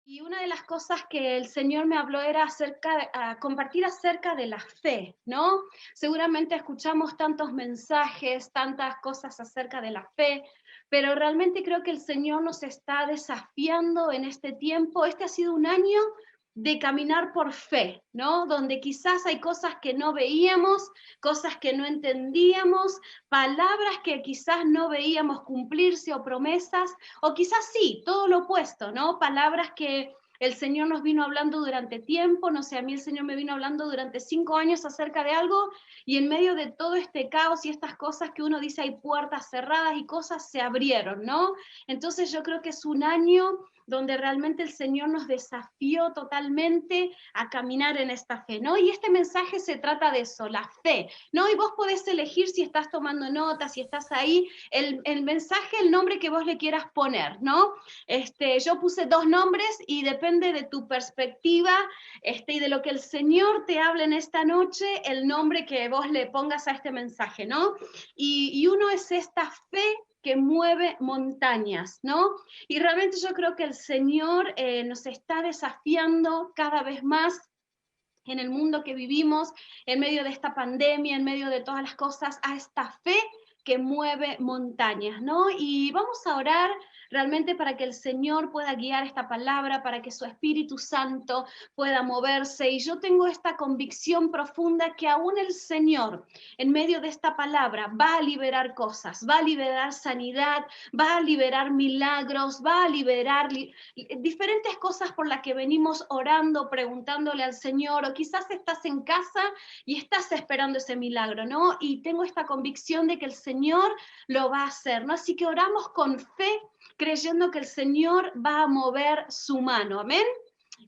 Y una de las cosas que el Señor me habló era compartir acerca de la fe, ¿no? Seguramente escuchamos tantos mensajes, tantas cosas acerca de la fe, pero realmente creo que el Señor nos está desafiando en este tiempo. Este ha sido un año de caminar por fe, ¿no? Donde quizás hay cosas que no veíamos, cosas que no entendíamos, palabras que quizás no veíamos cumplirse o promesas, o quizás sí, todo lo opuesto, ¿no? Palabras que el Señor nos vino hablando durante tiempo, no sé, a mí el Señor me vino hablando durante 5 años acerca de algo, y en medio de todo este caos y estas cosas que uno dice, hay puertas cerradas y cosas se abrieron, ¿no? Entonces yo creo que es un año donde realmente el Señor nos desafió totalmente a caminar en esta fe, ¿no? Y este mensaje se trata de eso, la fe, ¿no? Y vos podés elegir si estás tomando notas, si estás ahí, el mensaje, el nombre que vos le quieras poner, ¿no? Yo puse 2 nombres y depende de tu perspectiva y de lo que el Señor te hable en esta noche, el nombre que vos le pongas a este mensaje, ¿no? Y uno es esta fe que mueve montañas, ¿no? Y realmente yo creo que el Señor nos está desafiando cada vez más en el mundo que vivimos, en medio de esta pandemia, en medio de todas las cosas, a esta fe que mueve montañas, ¿no? Y vamos a orar realmente para que el Señor pueda guiar esta palabra, para que su Espíritu Santo pueda moverse. Y yo tengo esta convicción profunda que aún el Señor, en medio de esta palabra, va a liberar cosas, va a liberar sanidad, va a liberar milagros, va a liberar diferentes cosas por las que venimos orando, preguntándole al Señor, o quizás estás en casa y estás esperando ese milagro, ¿no? Y tengo esta convicción de que el Señor lo va a hacer, ¿no? Así que oramos con fe, creyendo que el Señor va a mover su mano, ¿amén?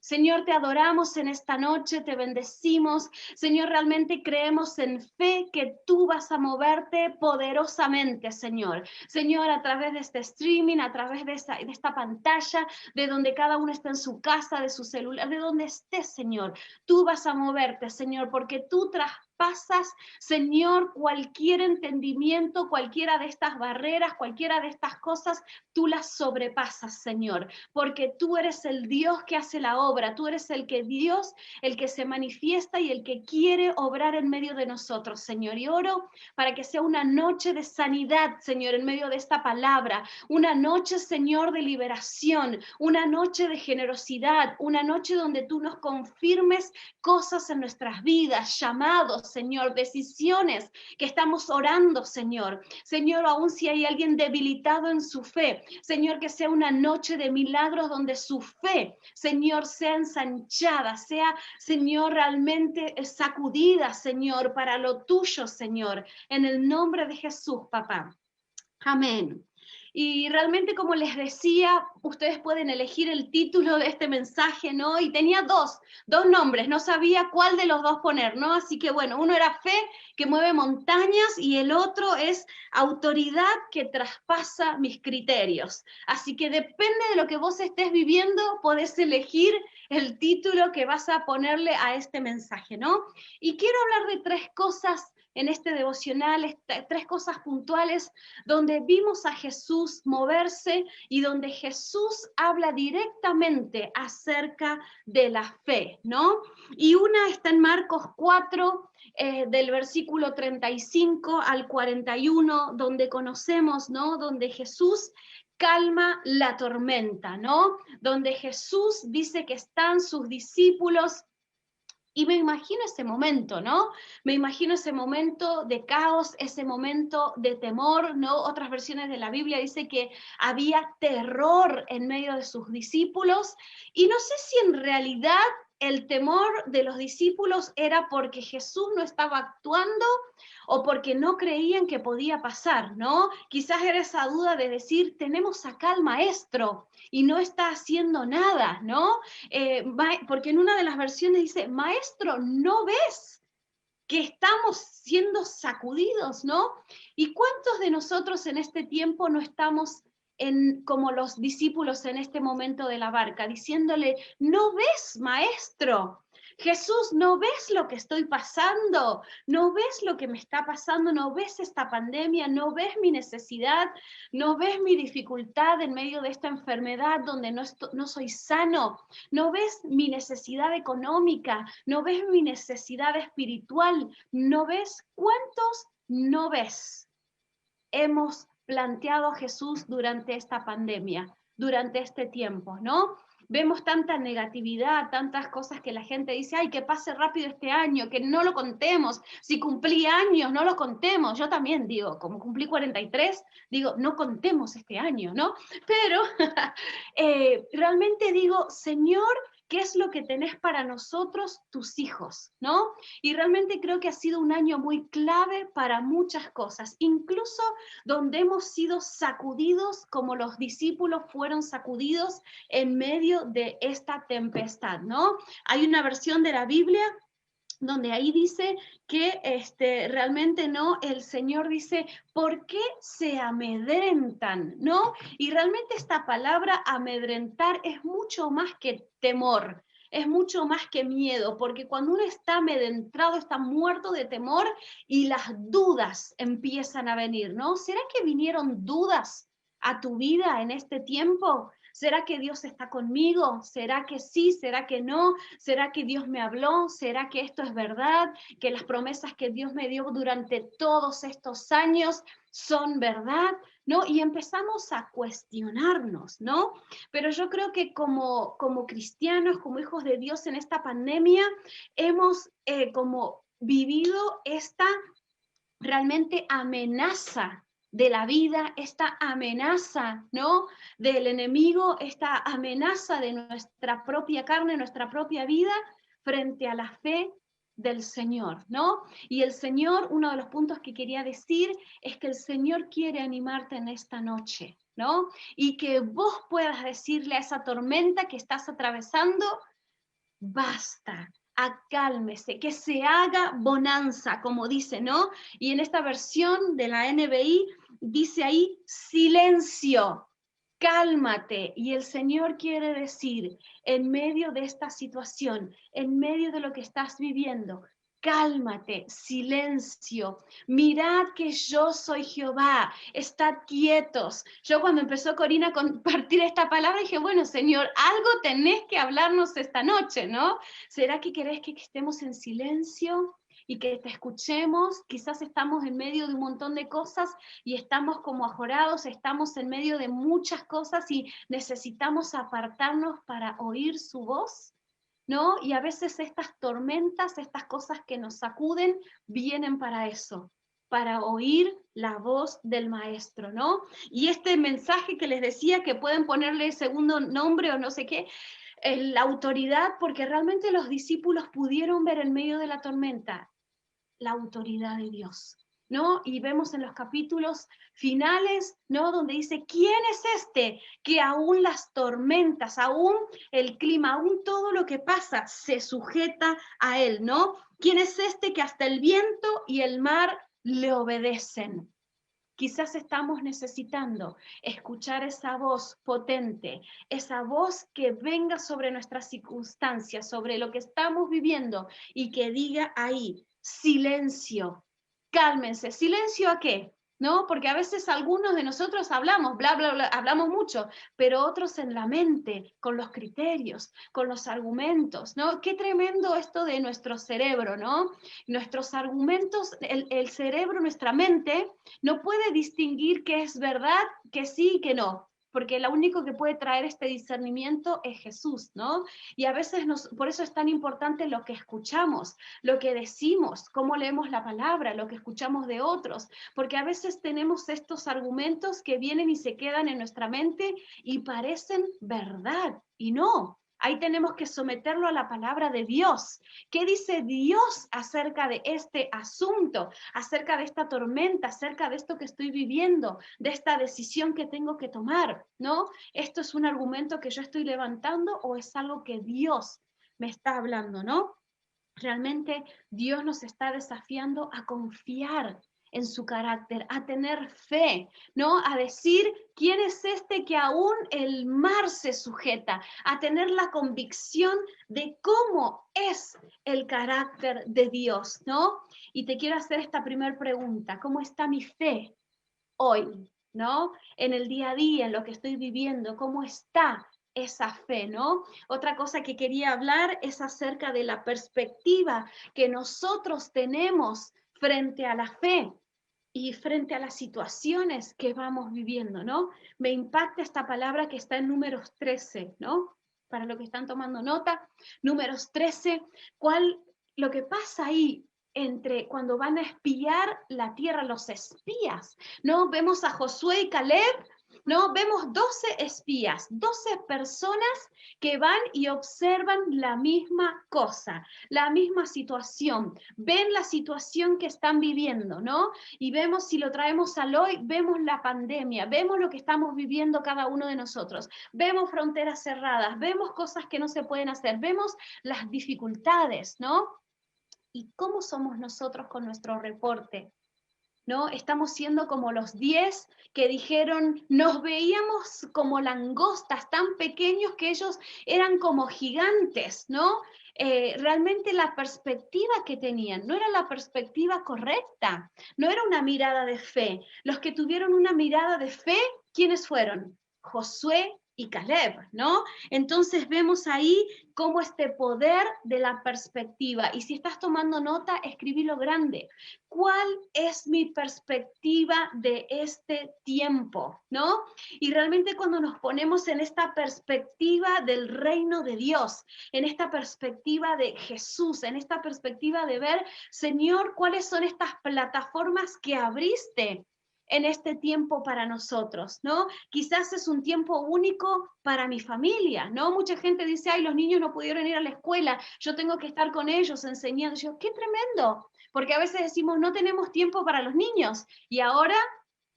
Señor, te adoramos en esta noche, te bendecimos. Señor, realmente creemos en fe que tú vas a moverte poderosamente, Señor. Señor, a través de este streaming, a través de esta pantalla, de donde cada uno está en su casa, de su celular, de donde esté, Señor. Tú vas a moverte, Señor, porque tú traspasas, Señor, cualquier entendimiento, cualquiera de estas barreras, cualquiera de estas cosas, tú las sobrepasas, Señor, porque tú eres el Dios que hace la obra, tú eres Dios, el que se manifiesta y el que quiere obrar en medio de nosotros, Señor. Y oro para que sea una noche de sanidad, Señor, en medio de esta palabra, una noche, Señor, de liberación, una noche de generosidad, una noche donde tú nos confirmes cosas en nuestras vidas, llamados, Señor, decisiones que estamos orando, Señor. Señor, aún si hay alguien debilitado en su fe, Señor, que sea una noche de milagros donde su fe, Señor, sea ensanchada, sea, Señor, realmente sacudida, Señor, para lo tuyo, Señor, en el nombre de Jesús, papá. Amén. Y realmente, como les decía, ustedes pueden elegir el título de este mensaje, ¿no? Y tenía dos nombres, no sabía cuál de los dos poner, ¿no? Así que bueno, uno era fe que mueve montañas y el otro es autoridad que traspasa mis criterios. Así que depende de lo que vos estés viviendo, podés elegir el título que vas a ponerle a este mensaje, ¿no? Y quiero hablar de 3 cosas en este devocional, 3 cosas puntuales donde vimos a Jesús moverse y donde Jesús habla directamente acerca de la fe, ¿no? Y una está en Marcos 4, del versículo 35 al 41, donde conocemos, ¿no? Donde Jesús calma la tormenta, ¿no? Donde Jesús dice que están sus discípulos. Y me imagino ese momento, ¿no? Me imagino ese momento de caos, ese momento de temor, ¿no? Otras versiones de la Biblia dice que había terror en medio de sus discípulos. Y no sé si en realidad el temor de los discípulos era porque Jesús no estaba actuando o porque no creían que podía pasar, ¿no? Quizás era esa duda de decir, tenemos acá al maestro y no está haciendo nada, ¿no? Porque en una de las versiones dice, maestro, ¿no ves que estamos siendo sacudidos, ¿no? ¿Y cuántos de nosotros en este tiempo no estamos como los discípulos en este momento de la barca, diciéndole, ¿no ves, maestro? Jesús, ¿no ves lo que estoy pasando? ¿No ves lo que me está pasando? ¿No ves esta pandemia? ¿No ves mi necesidad? ¿No ves mi dificultad en medio de esta enfermedad donde no soy sano? ¿No ves mi necesidad económica? ¿No ves mi necesidad espiritual? ¿No ves? ¿Cuántos no ves? Hemos planteado a Jesús durante esta pandemia, durante este tiempo, ¿no? Vemos tanta negatividad, tantas cosas que la gente dice, ay, que pase rápido este año, que no lo contemos, si cumplí años, no lo contemos. Yo también digo, como cumplí 43, digo, no contemos este año, ¿no? Pero realmente digo, Señor, ¿qué es lo que tenés para nosotros, tus hijos, ¿no? Y realmente creo que ha sido un año muy clave para muchas cosas, incluso donde hemos sido sacudidos como los discípulos fueron sacudidos en medio de esta tempestad, ¿no? Hay una versión de la Biblia donde ahí dice que realmente no, el Señor dice, ¿por qué se amedrentan? ¿No? Y realmente esta palabra amedrentar es mucho más que temor, es mucho más que miedo, porque cuando uno está amedrentado, está muerto de temor y las dudas empiezan a venir, ¿no? ¿Será que vinieron dudas a tu vida en este tiempo? ¿Será que Dios está conmigo? ¿Será que sí? ¿Será que no? ¿Será que Dios me habló? ¿Será que esto es verdad? ¿Que las promesas que Dios me dio durante todos estos años son verdad? ¿No? Y empezamos a cuestionarnos, ¿no? Pero yo creo que como cristianos, como hijos de Dios en esta pandemia, hemos como vivido esta realmente amenaza de la vida, esta amenaza, ¿no? Del enemigo, esta amenaza de nuestra propia carne, nuestra propia vida, frente a la fe del Señor, ¿no? Y el Señor, uno de los puntos que quería decir es que el Señor quiere animarte en esta noche, ¿no? Y que vos puedas decirle a esa tormenta que estás atravesando, basta, acálmese, que se haga bonanza, como dice, ¿no? Y en esta versión de la NBI dice ahí, silencio, cálmate. Y el Señor quiere decir, en medio de esta situación, en medio de lo que estás viviendo, cálmate, silencio, mirad que yo soy Jehová, estad quietos. Yo cuando empezó Corina a compartir esta palabra dije, bueno, Señor, algo tenés que hablarnos esta noche, ¿no? ¿Será que querés que estemos en silencio y que te escuchemos? Quizás estamos en medio de un montón de cosas y estamos como ajorados, estamos en medio de muchas cosas y necesitamos apartarnos para oír su voz, ¿no? Y a veces estas tormentas, estas cosas que nos sacuden, vienen para eso, para oír la voz del maestro, ¿no? Y este mensaje que les decía que pueden ponerle segundo nombre o no sé qué, la autoridad, porque realmente los discípulos pudieron ver en medio de la tormenta la autoridad de Dios, ¿no? Y vemos en los capítulos finales, ¿no? Donde dice, ¿quién es este que aún las tormentas, aún el clima, aún todo lo que pasa se sujeta a él, ¿no? ¿Quién es este que hasta el viento y el mar le obedecen? Quizás estamos necesitando escuchar esa voz potente, esa voz que venga sobre nuestras circunstancias, sobre lo que estamos viviendo y que diga ahí, silencio, cálmense. ¿Silencio a qué? ¿No? Porque a veces algunos de nosotros hablamos, bla, bla, bla, hablamos mucho, pero otros en la mente, con los criterios, con los argumentos, ¿no? Qué tremendo esto de nuestro cerebro, ¿no? Nuestros argumentos, el cerebro, nuestra mente, no puede distinguir qué es verdad, que sí y que no, porque lo único que puede traer este discernimiento es Jesús, ¿no? Y a veces por eso es tan importante lo que escuchamos, lo que decimos, cómo leemos la palabra, lo que escuchamos de otros, porque a veces tenemos estos argumentos que vienen y se quedan en nuestra mente y parecen verdad, y no. Ahí tenemos que someterlo a la palabra de Dios. ¿Qué dice Dios acerca de este asunto, acerca de esta tormenta, acerca de esto que estoy viviendo, de esta decisión que tengo que tomar? ¿No? ¿Esto es un argumento que yo estoy levantando o es algo que Dios me está hablando, ¿no? Realmente Dios nos está desafiando a confiar en su carácter, a tener fe, ¿no? A decir, ¿quién es este que aún el mar se sujeta? A tener la convicción de cómo es el carácter de Dios, ¿no? Y te quiero hacer esta primera pregunta, ¿cómo está mi fe hoy, ¿no? En el día a día, en lo que estoy viviendo, ¿cómo está esa fe, ¿no? Otra cosa que quería hablar es acerca de la perspectiva que nosotros tenemos frente a la fe y frente a las situaciones que vamos viviendo, ¿no? Me impacta esta palabra que está en Números 13, ¿no? Para los que están tomando nota, Números 13, lo que pasa ahí entre cuando van a espiar la tierra, los espías, ¿no? Vemos a Josué y Caleb, ¿no? Vemos 12 espías, 12 personas que van y observan la misma cosa, la misma situación, ven la situación que están viviendo, ¿no? Y vemos, si lo traemos al hoy, vemos la pandemia, vemos lo que estamos viviendo cada uno de nosotros, vemos fronteras cerradas, vemos cosas que no se pueden hacer, vemos las dificultades, ¿no? ¿Y cómo somos nosotros con nuestro reporte? ¿No? Estamos siendo como los 10 que dijeron, nos veíamos como langostas, tan pequeños que ellos eran como gigantes, ¿no? Realmente la perspectiva que tenían no era la perspectiva correcta, no era una mirada de fe. Los que tuvieron una mirada de fe, ¿quiénes fueron? Josué y Caleb, ¿no? Entonces vemos ahí cómo este poder de la perspectiva, y si estás tomando nota, escribilo grande. ¿Cuál es mi perspectiva de este tiempo? ¿No? Y realmente cuando nos ponemos en esta perspectiva del reino de Dios, en esta perspectiva de Jesús, en esta perspectiva de ver, Señor, ¿cuáles son estas plataformas que abriste en este tiempo para nosotros, ¿no? Quizás es un tiempo único para mi familia, ¿no? Mucha gente dice, ay, los niños no pudieron ir a la escuela, yo tengo que estar con ellos enseñando. Yo, qué tremendo, porque a veces decimos, no tenemos tiempo para los niños, y ahora,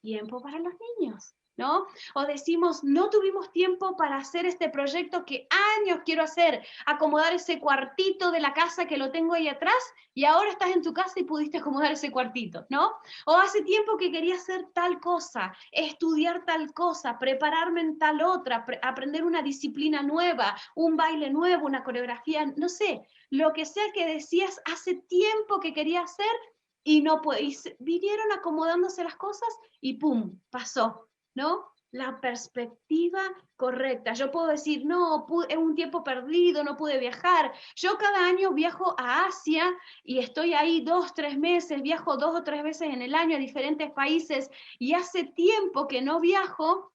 tiempo para los niños, ¿no? O decimos, no tuvimos tiempo para hacer este proyecto que años quiero hacer, acomodar ese cuartito de la casa que lo tengo ahí atrás, y ahora estás en tu casa y pudiste acomodar ese cuartito, ¿no? O hace tiempo que quería hacer tal cosa, estudiar tal cosa, prepararme en tal otra, aprender una disciplina nueva, un baile nuevo, una coreografía, no sé, lo que sea que decías hace tiempo que quería hacer y no puede, y vinieron acomodándose las cosas y ¡pum! Pasó, ¿no? La perspectiva correcta. Yo puedo decir, no, es un tiempo perdido, no pude viajar. Yo cada año viajo a Asia y estoy ahí 2, 3 meses, viajo 2 o 3 veces en el año a diferentes países y hace tiempo que no viajo.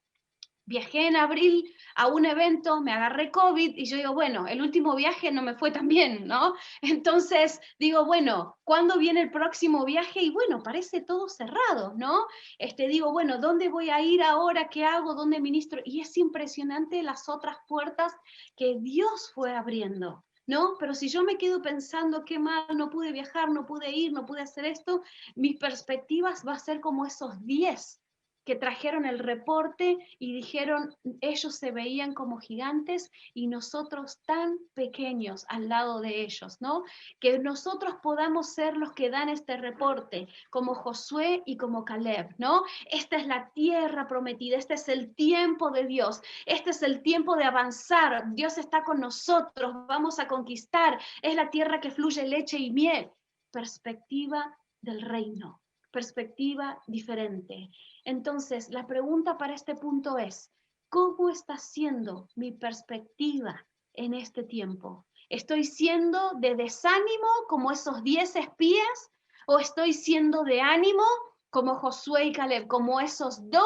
Viajé en abril a un evento, me agarré COVID y yo digo, bueno, el último viaje no me fue tan bien, ¿no? Entonces digo, bueno, ¿cuándo viene el próximo viaje? Y bueno, parece todo cerrado, ¿no? Digo, bueno, ¿dónde voy a ir ahora? ¿Qué hago? ¿Dónde ministro? Y es impresionante las otras puertas que Dios fue abriendo, ¿no? Pero si yo me quedo pensando, qué mal, no pude viajar, no pude ir, no pude hacer esto, mis perspectivas va a ser como esos 10 que trajeron el reporte y dijeron, ellos se veían como gigantes y nosotros tan pequeños al lado de ellos, ¿no? Que nosotros podamos ser los que dan este reporte, como Josué y como Caleb, ¿no? Esta es la tierra prometida, este es el tiempo de Dios, este es el tiempo de avanzar, Dios está con nosotros, vamos a conquistar, es la tierra que fluye leche y miel. Perspectiva del reino, perspectiva diferente. Entonces, la pregunta para este punto es, ¿cómo está siendo mi perspectiva en este tiempo? ¿Estoy siendo de desánimo como esos 10 espías? ¿O estoy siendo de ánimo como Josué y Caleb, como esos 2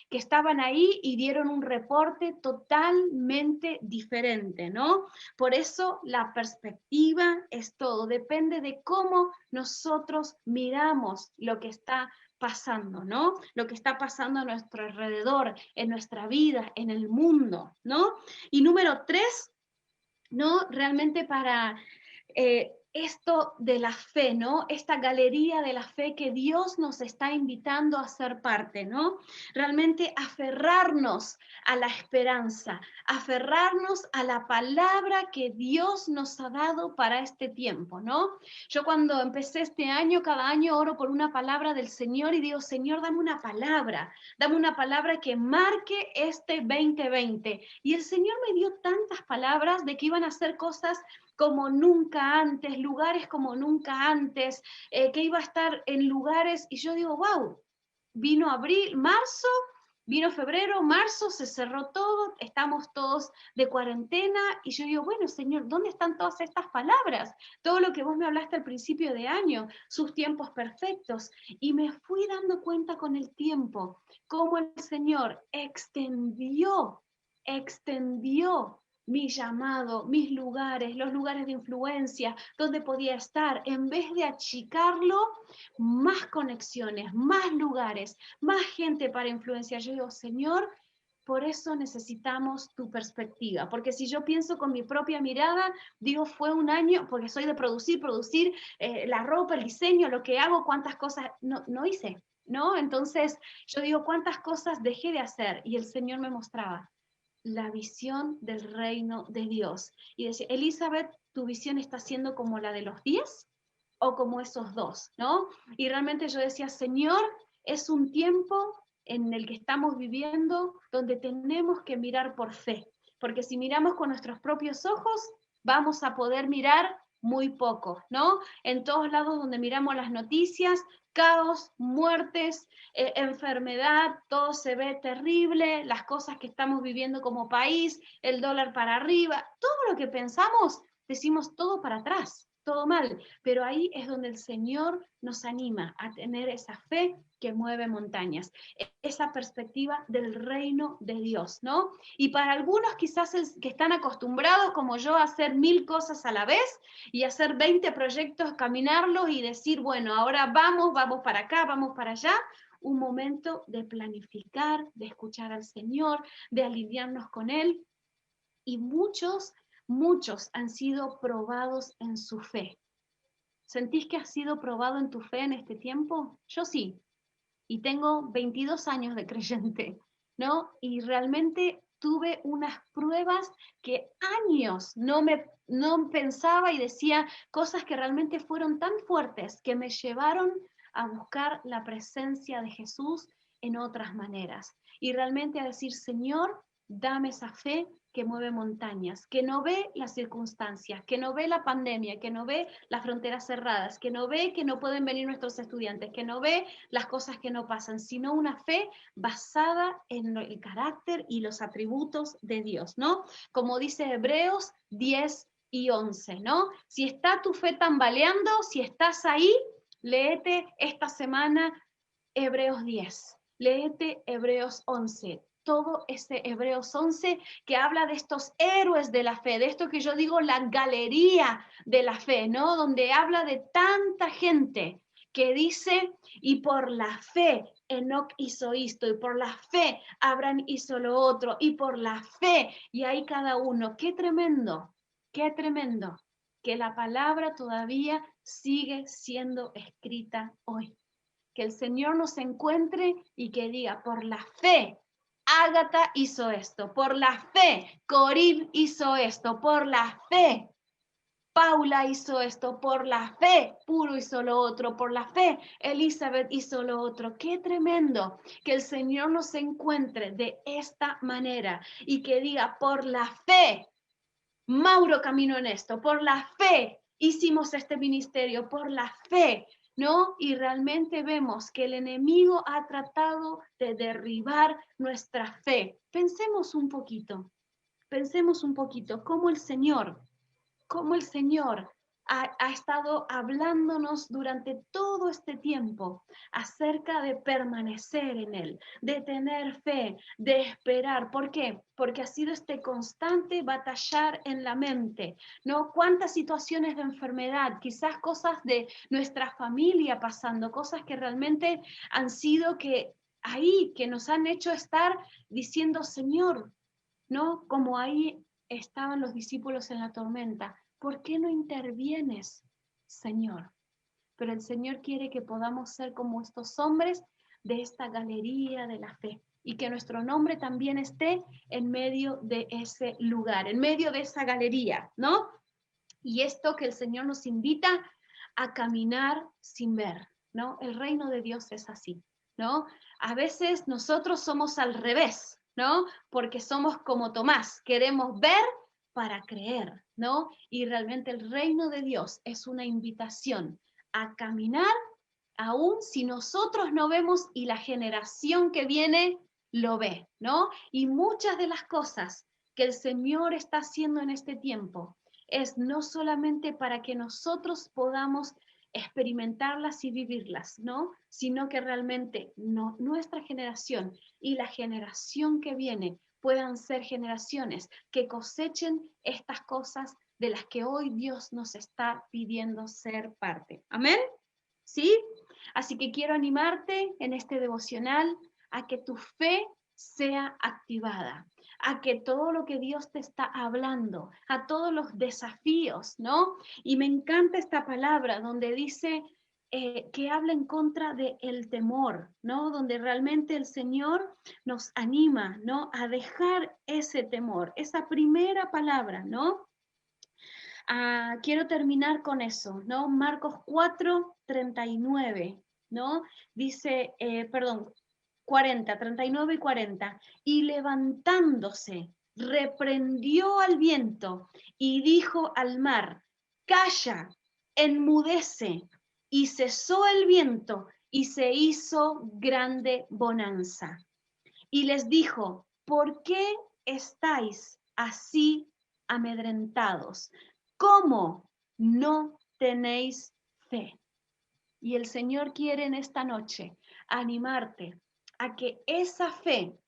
que estaban ahí y dieron un reporte totalmente diferente, ¿no? Por eso la perspectiva es todo, depende de cómo nosotros miramos lo que está pasando, ¿no? Lo que está pasando a nuestro alrededor, en nuestra vida, en el mundo, ¿no? Y número 3, ¿no? Realmente para esto de la fe, ¿no? Esta galería de la fe que Dios nos está invitando a ser parte, ¿no? Realmente aferrarnos a la esperanza, aferrarnos a la palabra que Dios nos ha dado para este tiempo, ¿no? Yo cuando empecé este año, cada año oro por una palabra del Señor y digo, Señor, dame una palabra que marque este 2020. Y el Señor me dio tantas palabras de que iban a hacer cosas como nunca antes, lugares como nunca antes, que iba a estar en lugares, y yo digo, wow, vino abril, marzo, vino febrero, marzo, se cerró todo, estamos todos de cuarentena, y yo digo, bueno, Señor, ¿dónde están todas estas palabras? Todo lo que vos me hablaste al principio de año, sus tiempos perfectos, y me fui dando cuenta con el tiempo, cómo el Señor extendió mi llamado, mis lugares, los lugares de influencia, donde podía estar, en vez de achicarlo, más conexiones, más lugares, más gente para influenciar. Yo digo, Señor, por eso necesitamos tu perspectiva, porque si yo pienso con mi propia mirada, digo, fue un año, porque soy de producir la ropa, el diseño, lo que hago, cuántas cosas no hice, ¿no? Entonces yo digo, cuántas cosas dejé de hacer, y el Señor me mostraba la visión del reino de Dios. Y decía, Elizabeth, ¿tu visión está siendo como la de los 10 o como esos dos, ¿no? Y realmente yo decía, Señor, es un tiempo en el que estamos viviendo donde tenemos que mirar por fe, porque si miramos con nuestros propios ojos, vamos a poder mirar muy poco, ¿no? En todos lados donde miramos las noticias, caos, muertes, enfermedad, todo se ve terrible, las cosas que estamos viviendo como país, el dólar para arriba, todo lo que pensamos, decimos todo para atrás, todo mal, pero ahí es donde el Señor nos anima a tener esa fe que mueve montañas, esa perspectiva del reino de Dios, ¿no? Y para algunos quizás que están acostumbrados como yo a hacer 1000 cosas a la vez y hacer 20 proyectos, caminarlos y decir, bueno, ahora vamos para acá, vamos para allá, un momento de planificar, de escuchar al Señor, de alinearnos con Él. Y muchos han sido probados en su fe. ¿Sentís que has sido probado en tu fe en este tiempo? Yo sí, y tengo 22 años de creyente, ¿no? Y realmente tuve unas pruebas que años no pensaba y decía cosas que realmente fueron tan fuertes que me llevaron a buscar la presencia de Jesús en otras maneras. Y realmente a decir, Señor, dame esa fe que mueve montañas, que no ve las circunstancias, que no ve la pandemia, que no ve las fronteras cerradas, que no ve que no pueden venir nuestros estudiantes, que no ve las cosas que no pasan, sino una fe basada en el carácter y los atributos de Dios, ¿no? Como dice Hebreos 10 y 11, ¿no? Si está tu fe tambaleando, si estás ahí, léete esta semana Hebreos 10, léete Hebreos 11, todo ese Hebreos 11 que habla de estos héroes de la fe, de esto que yo digo la galería de la fe, ¿no? Donde habla de tanta gente que dice, y por la fe Enoc hizo esto, y por la fe Abraham hizo lo otro, y por la fe, y ahí cada uno, qué tremendo, que la palabra todavía sigue siendo escrita hoy. Que el Señor nos encuentre y que diga, por la fe, Ágata hizo esto, por la fe, Corib hizo esto, por la fe, Paula hizo esto, por la fe, Puro hizo lo otro, por la fe, Elizabeth hizo lo otro. Qué tremendo que el Señor nos encuentre de esta manera y que diga, por la fe, Mauro caminó en esto, por la fe hicimos este ministerio, por la fe, ¿no? Y realmente vemos que el enemigo ha tratado de derribar nuestra fe. Pensemos un poquito cómo el Señor ha estado hablándonos durante todo este tiempo acerca de permanecer en Él, de tener fe, de esperar. ¿Por qué? Porque ha sido este constante batallar en la mente, ¿no? ¿Cuántas situaciones de enfermedad, quizás cosas de nuestra familia pasando, cosas que realmente han sido que nos han hecho estar diciendo, Señor, ¿no? Como ahí estaban los discípulos en la tormenta. ¿Por qué no intervienes? Señor. Pero el Señor quiere que podamos ser como estos hombres de esta galería de la fe y que nuestro nombre también esté en medio de ese lugar, en medio de esa galería, ¿no? Y esto que el Señor nos invita a caminar sin ver, ¿no? El reino de Dios es así, ¿no? A veces nosotros somos al revés, ¿no? Porque somos como Tomás, queremos ver para creer, ¿no? Y realmente el reino de Dios es una invitación a caminar aún si nosotros no vemos y la generación que viene lo ve, ¿no? Y muchas de las cosas que el Señor está haciendo en este tiempo es no solamente para que nosotros podamos experimentarlas y vivirlas, ¿no? Sino que realmente nuestra generación y la generación que viene puedan ser generaciones que cosechen estas cosas de las que hoy Dios nos está pidiendo ser parte. ¿Amén? ¿Sí? Así que quiero animarte en este devocional a que tu fe sea activada, a que todo lo que Dios te está hablando, a todos los desafíos, ¿no? Y me encanta esta palabra donde dice que habla en contra del temor, ¿no? Donde realmente el Señor nos anima, ¿no? A dejar ese temor, esa primera palabra, ¿no? Quiero terminar con eso, ¿no? Marcos 4:39, ¿no? Dice, perdón, 40, 39 y 40. Y levantándose, reprendió al viento y dijo al mar, calla, enmudece. Y cesó el viento y se hizo grande bonanza. Y les dijo, ¿por qué estáis así amedrentados? ¿Cómo no tenéis fe? Y el Señor quiere en esta noche animarte a que esa fe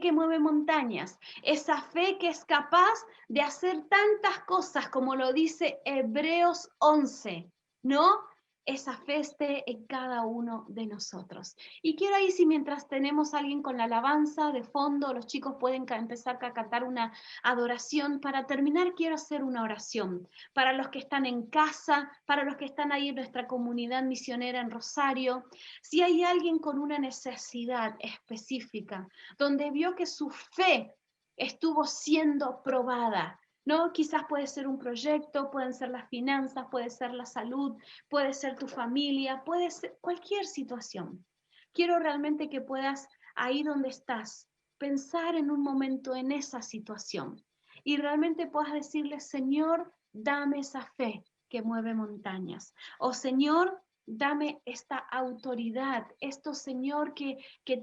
que mueve montañas, esa fe que es capaz de hacer tantas cosas como lo dice Hebreos 11, ¿no? Esa fe esté en cada uno de nosotros. Y quiero ahí, si mientras tenemos a alguien con la alabanza de fondo, los chicos pueden empezar a cantar una adoración. Para terminar, quiero hacer una oración para los que están en casa, para los que están ahí en nuestra comunidad misionera en Rosario. Si hay alguien con una necesidad específica, donde vio que su fe estuvo siendo probada, ¿no? Quizás puede ser un proyecto, pueden ser las finanzas, puede ser la salud, puede ser tu familia, puede ser cualquier situación. Quiero realmente que puedas, ahí donde estás, pensar en un momento en esa situación y realmente puedas decirle, Señor, dame esa fe que mueve montañas. O Señor, dame esta autoridad, esto, Señor, que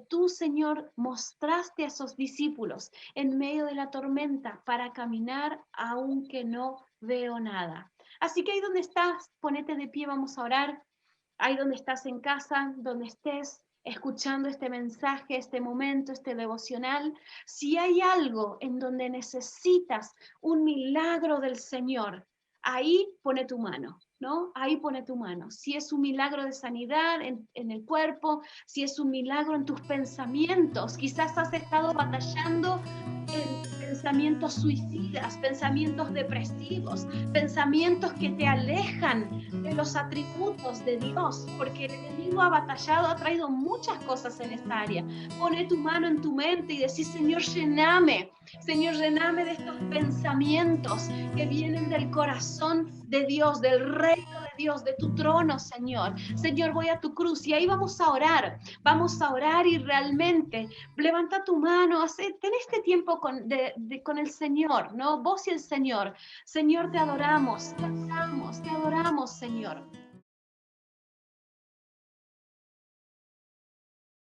tú, Señor, mostraste a esos discípulos en medio de la tormenta para caminar aunque no veo nada. Así que ahí donde estás, ponete de pie, vamos a orar. Ahí donde estás en casa, donde estés escuchando este mensaje, este momento, este devocional, si hay algo en donde necesitas un milagro del Señor, ahí pone tu mano, ¿no? Ahí pone tu mano. Si es un milagro de sanidad en el cuerpo, si es un milagro en tus pensamientos, quizás has estado batallando en pensamientos suicidas, pensamientos depresivos, pensamientos que te alejan de los atributos de Dios, porque el enemigo ha batallado, ha traído muchas cosas en esta área. Pone tu mano en tu mente y decís, Señor, llename de estos pensamientos que vienen del corazón de Dios, del reino de Dios, de tu trono, Señor. Señor, voy a tu cruz y ahí vamos a orar y realmente levanta tu mano, ten este tiempo con el Señor, ¿no? Vos y el Señor. Señor, te adoramos, Señor.